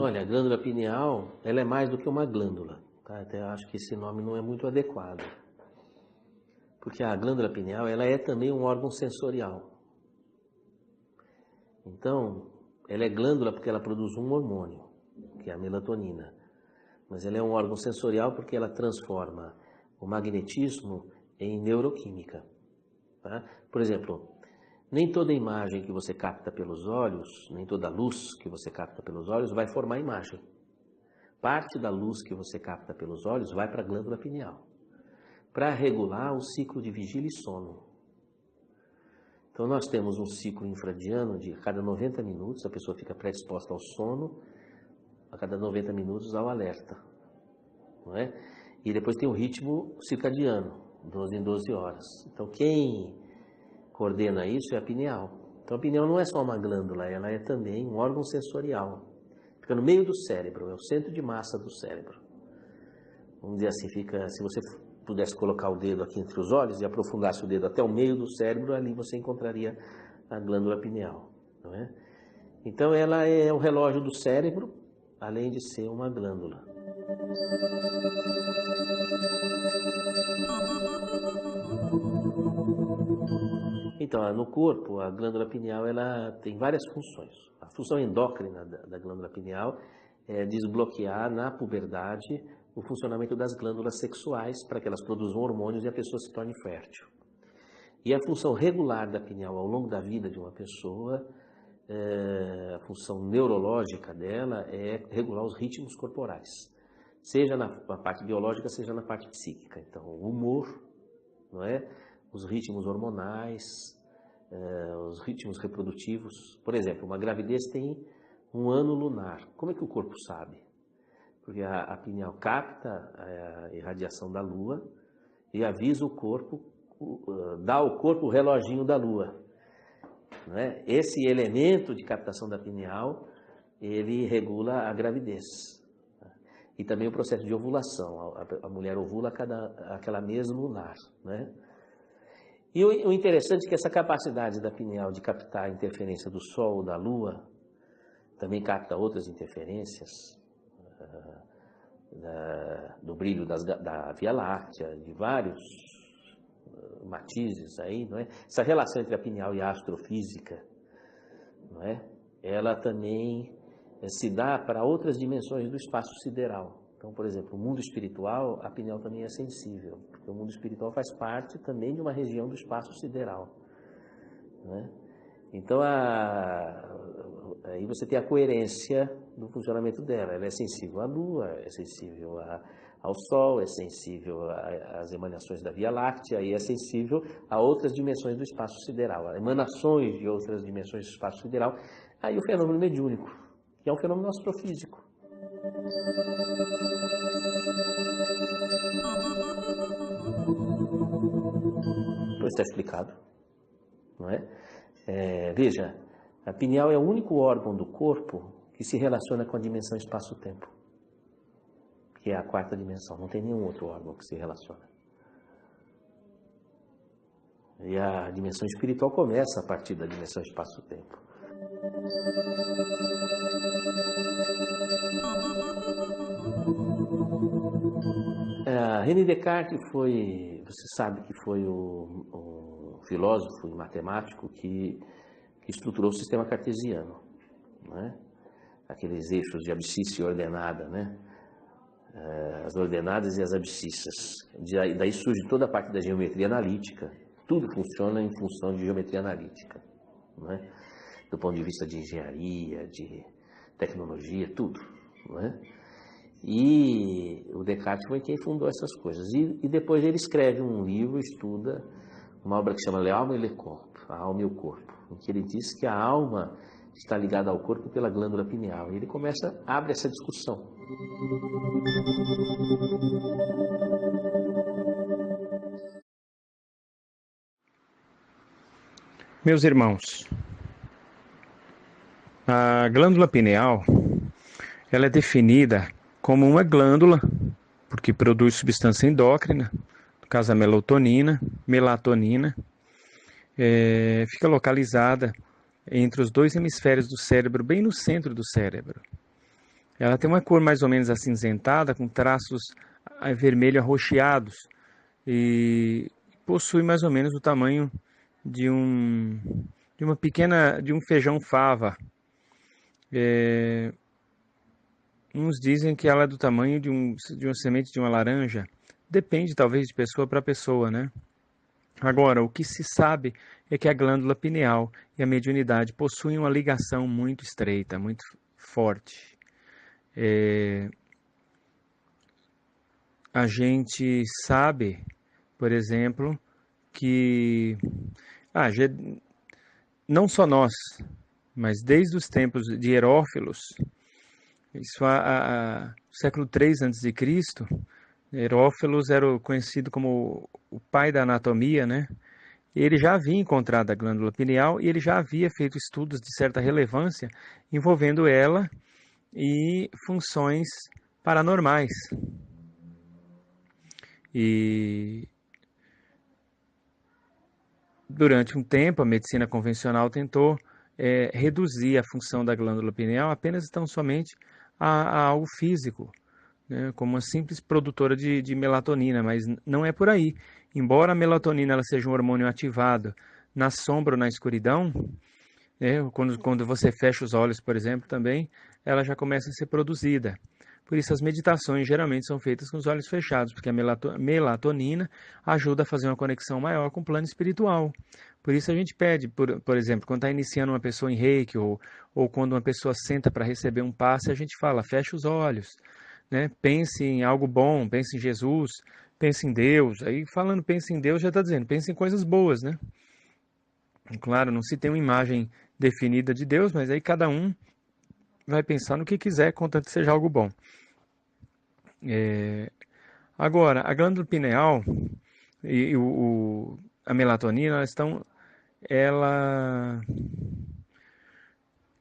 Olha, a glândula pineal, ela é mais do que uma glândula, tá? Até acho que esse nome não é muito adequado. Porque a glândula pineal, ela é também um órgão sensorial. Então, ela é glândula porque ela produz um hormônio, que é a melatonina. Mas ela é um órgão sensorial porque ela transforma o magnetismo em neuroquímica, tá? Por exemplo, nem toda imagem que você capta pelos olhos, nem toda luz que você capta pelos olhos vai formar imagem. Parte da luz que você capta pelos olhos vai para a glândula pineal, para regular o ciclo de vigília e sono. Então nós temos um ciclo infradiano de a cada 90 minutos, a pessoa fica predisposta ao sono, a cada 90 minutos ao alerta, não é? E depois tem o ritmo circadiano, 12 em 12 horas. Então quem coordena isso é a pineal. Então a pineal não é só uma glândula, ela é também um órgão sensorial. Fica no meio do cérebro, é o centro de massa do cérebro. Vamos dizer assim, fica, se você pudesse colocar o dedo aqui entre os olhos e aprofundasse o dedo até o meio do cérebro, ali você encontraria a glândula pineal, não é? Então ela é o relógio do cérebro, além de ser uma glândula. Então, no corpo, a glândula pineal ela tem várias funções. A função endócrina da glândula pineal é desbloquear na puberdade o funcionamento das glândulas sexuais para que elas produzam hormônios e a pessoa se torne fértil. E a função regular da pineal ao longo da vida de uma pessoa, a função neurológica dela é regular os ritmos corporais, seja na parte biológica, seja na parte psíquica. Então, o humor, não é? Os ritmos hormonais, os ritmos reprodutivos. Por exemplo, uma gravidez tem um ano lunar. Como é que o corpo sabe? Porque a pineal capta a irradiação da lua e avisa o corpo, dá ao corpo o reloginho da lua, não é? Esse elemento de captação da pineal, ele regula a gravidez. E também o processo de ovulação. A mulher ovula aquela mês lunar, né? E o interessante é que essa capacidade da pineal de captar a interferência do Sol ou da Lua, também capta outras interferências, do brilho da Via Láctea, de vários matizes aí, não é? Essa relação entre a pineal e a astrofísica, não é? Ela também se dá para outras dimensões do espaço sideral. Então, por exemplo, o mundo espiritual, a pineal também é sensível, porque o mundo espiritual faz parte também de uma região do espaço sideral, né? Então, aí você tem a coerência do funcionamento dela. Ela é sensível à Lua, é sensível ao Sol, é sensível às emanações da Via Láctea e é sensível a outras dimensões do espaço sideral, a emanações de outras dimensões do espaço sideral. Aí o fenômeno mediúnico, que é um fenômeno astrofísico. Pois está explicado, não é? Veja, a pineal é o único órgão do corpo que se relaciona com a dimensão espaço-tempo, que é a quarta dimensão. Não tem nenhum outro órgão que se relaciona. E a dimensão espiritual começa a partir da dimensão espaço-tempo. René Descartes você sabe que foi o filósofo e matemático que estruturou o sistema cartesiano, né? Aqueles eixos de abscissa e ordenada, né? As ordenadas e as abscissas. Daí surge toda a parte da geometria analítica. Tudo funciona em função de geometria analítica, né? Do ponto de vista de engenharia, de tecnologia, tudo, né? E o Descartes foi quem fundou essas coisas. E depois ele escreve um livro, estuda uma obra que chama L'Alma et le Corps, a alma e o corpo, em que ele diz que a alma está ligada ao corpo pela glândula pineal. E ele abre essa discussão. Meus irmãos, a glândula pineal, ela é definida como uma glândula, porque produz substância endócrina, no caso a melatonina, fica localizada entre os dois hemisférios do cérebro, bem no centro do cérebro. Ela tem uma cor mais ou menos acinzentada, com traços vermelho arroxeados, e possui mais ou menos o tamanho de um feijão fava. Uns dizem que ela é do tamanho de uma semente de uma laranja. Depende, talvez, de pessoa para pessoa, né? Agora, o que se sabe é que a glândula pineal e a mediunidade possuem uma ligação muito estreita, muito forte. A gente sabe, por exemplo, que não só nós, mas desde os tempos de Herófilos, isso século III a.C., Herófilos era conhecido como o pai da anatomia, né? Ele já havia encontrado a glândula pineal e ele já havia feito estudos de certa relevância envolvendo ela e funções paranormais. E durante um tempo a medicina convencional tentou reduzir a função da glândula pineal apenas tão somente a algo físico, né, como uma simples produtora de melatonina, mas não é por aí. Embora a melatonina ela seja um hormônio ativado na sombra ou na escuridão, né, quando você fecha os olhos, por exemplo, também, ela já começa a ser produzida. Por isso as meditações geralmente são feitas com os olhos fechados, porque a melatonina ajuda a fazer uma conexão maior com o plano espiritual. Por isso a gente pede, por exemplo, quando está iniciando uma pessoa em reiki ou quando uma pessoa senta para receber um passe, a gente fala, fecha os olhos, né? Pense em algo bom, pense em Jesus, pense em Deus. Aí falando pense em Deus já está dizendo, pense em coisas boas, né? Claro, não se tem uma imagem definida de Deus, mas aí cada um vai pensar no que quiser, contanto que seja algo bom. Agora, a glândula pineal e a melatonina, ela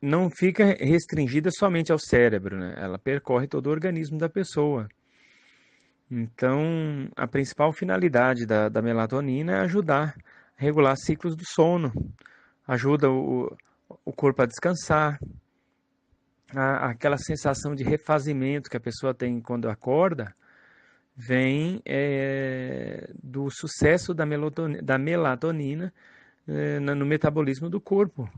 não fica restringida somente ao cérebro, né? Ela percorre todo o organismo da pessoa. Então, a principal finalidade da melatonina é ajudar a regular ciclos do sono, ajuda o corpo a descansar, aquela sensação de refazimento que a pessoa tem quando acorda, vem do sucesso da melatonina no metabolismo do corpo.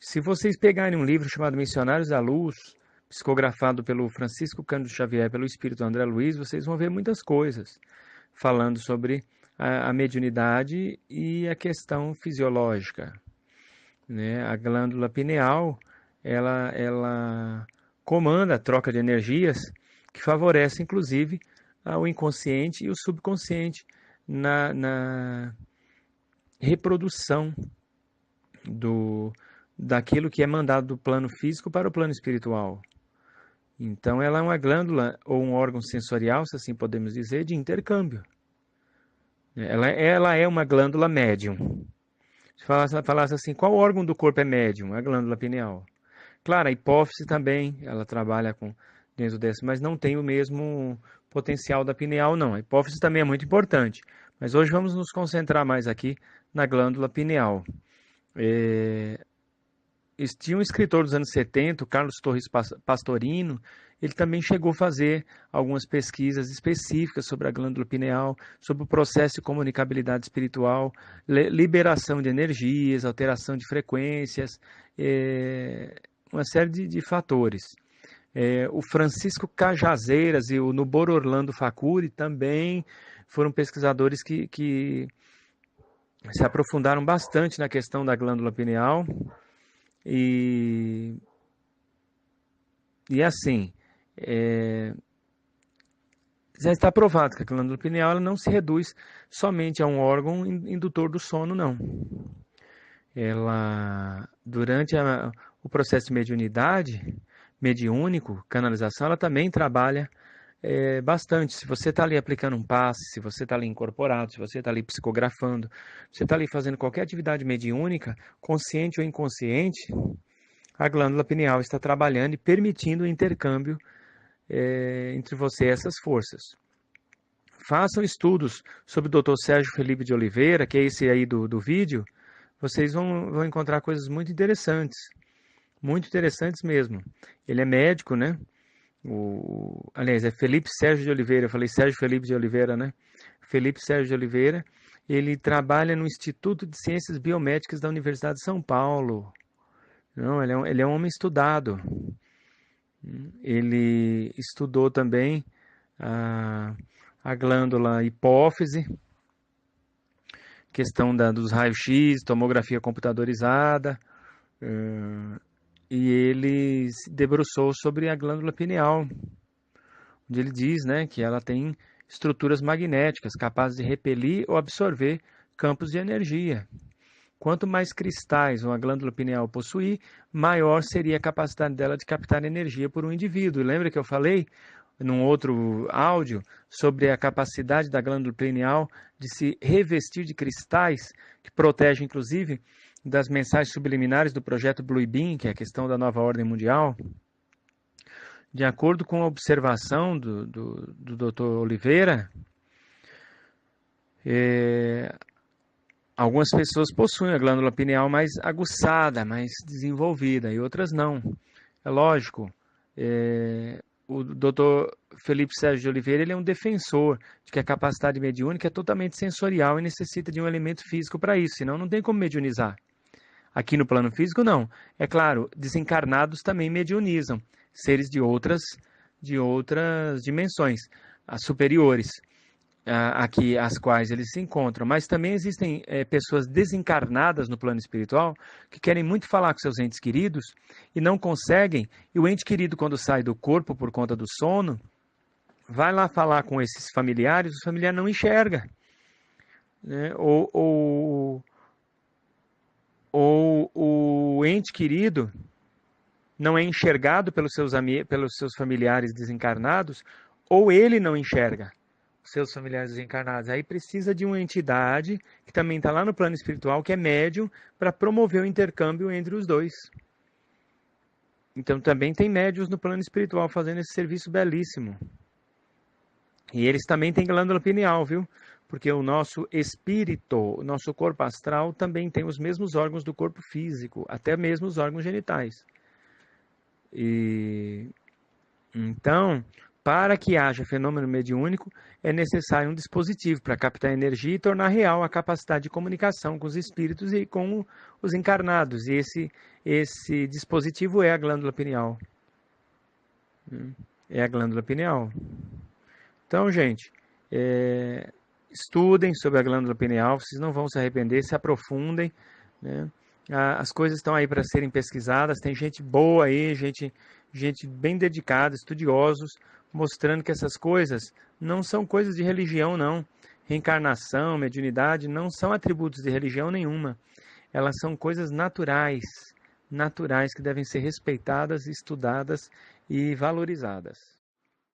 Se vocês pegarem um livro chamado Missionários da Luz, psicografado pelo Francisco Cândido Xavier, pelo espírito André Luiz, vocês vão ver muitas coisas falando sobre a mediunidade e a questão fisiológica, né? A glândula pineal, ela comanda a troca de energias que favorece, inclusive, o inconsciente e o subconsciente na reprodução daquilo que é mandado do plano físico para o plano espiritual. Então, ela é uma glândula ou um órgão sensorial, se assim podemos dizer, de intercâmbio. Ela é uma glândula médium. Se falasse assim, qual órgão do corpo é médium? A glândula pineal. Claro, a hipófise também, ela trabalha dentro dessa, mas não tem o mesmo potencial da pineal, não. A hipófise também é muito importante, mas hoje vamos nos concentrar mais aqui na glândula pineal. Tinha um escritor dos anos 70, o Carlos Torres Pastorino, ele também chegou a fazer algumas pesquisas específicas sobre a glândula pineal, sobre o processo de comunicabilidade espiritual, liberação de energias, alteração de frequências, uma série de fatores. O Francisco Cajazeiras e o Nubor Orlando Facuri também foram pesquisadores que se aprofundaram bastante na questão da glândula pineal. E assim, já está provado que a glândula pineal ela não se reduz somente a um órgão indutor do sono, não. Ela, durante o processo de mediúnico, canalização, ela também trabalha bastante. Se você está ali aplicando um passe, se você está ali incorporado, se você está ali psicografando, se você está ali fazendo qualquer atividade mediúnica, consciente ou inconsciente, a glândula pineal está trabalhando e permitindo o intercâmbio entre você e essas forças. Façam estudos sobre o Dr. Sérgio Felipe de Oliveira, que é esse aí do vídeo, vocês vão encontrar coisas muito interessantes mesmo. Ele é médico, né? Aliás, é Felipe Sérgio de Oliveira, eu falei Sérgio Felipe de Oliveira, né? Felipe Sérgio de Oliveira, ele trabalha no Instituto de Ciências Biomédicas da Universidade de São Paulo. Não, ele é um homem estudado. Ele estudou também a glândula hipófise, questão dos raios-x, tomografia computadorizada, e ele se debruçou sobre a glândula pineal, onde ele diz, né, que ela tem estruturas magnéticas capazes de repelir ou absorver campos de energia. Quanto mais cristais uma glândula pineal possuir, maior seria a capacidade dela de captar energia por um indivíduo. Lembra que eu falei num outro áudio sobre a capacidade da glândula pineal de se revestir de cristais, que protege inclusive das mensagens subliminares do projeto Blue Beam, que é a questão da nova ordem mundial? De acordo com a observação do Dr. Oliveira, algumas pessoas possuem a glândula pineal mais aguçada, mais desenvolvida, e outras não. É lógico, o Dr. Felipe Sérgio de Oliveira, ele é um defensor de que a capacidade mediúnica é totalmente sensorial e necessita de um elemento físico para isso, senão não tem como mediunizar. Aqui no plano físico, não. É claro, desencarnados também mediunizam, seres de outras dimensões, as superiores, aqui as quais eles se encontram. Mas também existem pessoas desencarnadas no plano espiritual que querem muito falar com seus entes queridos e não conseguem, e o ente querido, quando sai do corpo por conta do sono, vai lá falar com esses familiares, o familiar não enxerga, né? Ou o ente querido não é enxergado pelos seus familiares desencarnados, ou ele não enxerga os seus familiares desencarnados. Aí precisa de uma entidade que também está lá no plano espiritual, que é médium, para promover o intercâmbio entre os dois. Então também tem médiuns no plano espiritual fazendo esse serviço belíssimo. E eles também têm glândula pineal, viu? Porque o nosso espírito, o nosso corpo astral, também tem os mesmos órgãos do corpo físico, até mesmo os órgãos genitais. E então, para que haja fenômeno mediúnico, é necessário um dispositivo para captar energia e tornar real a capacidade de comunicação com os espíritos e com os encarnados. E esse dispositivo é a glândula pineal. É a glândula pineal. Então, gente, estudem sobre a glândula pineal, vocês não vão se arrepender, se aprofundem, né? As coisas estão aí para serem pesquisadas, tem gente boa aí, gente bem dedicada, estudiosos, mostrando que essas coisas não são coisas de religião, não. Reencarnação, mediunidade, não são atributos de religião nenhuma. Elas são coisas naturais que devem ser respeitadas, estudadas e valorizadas.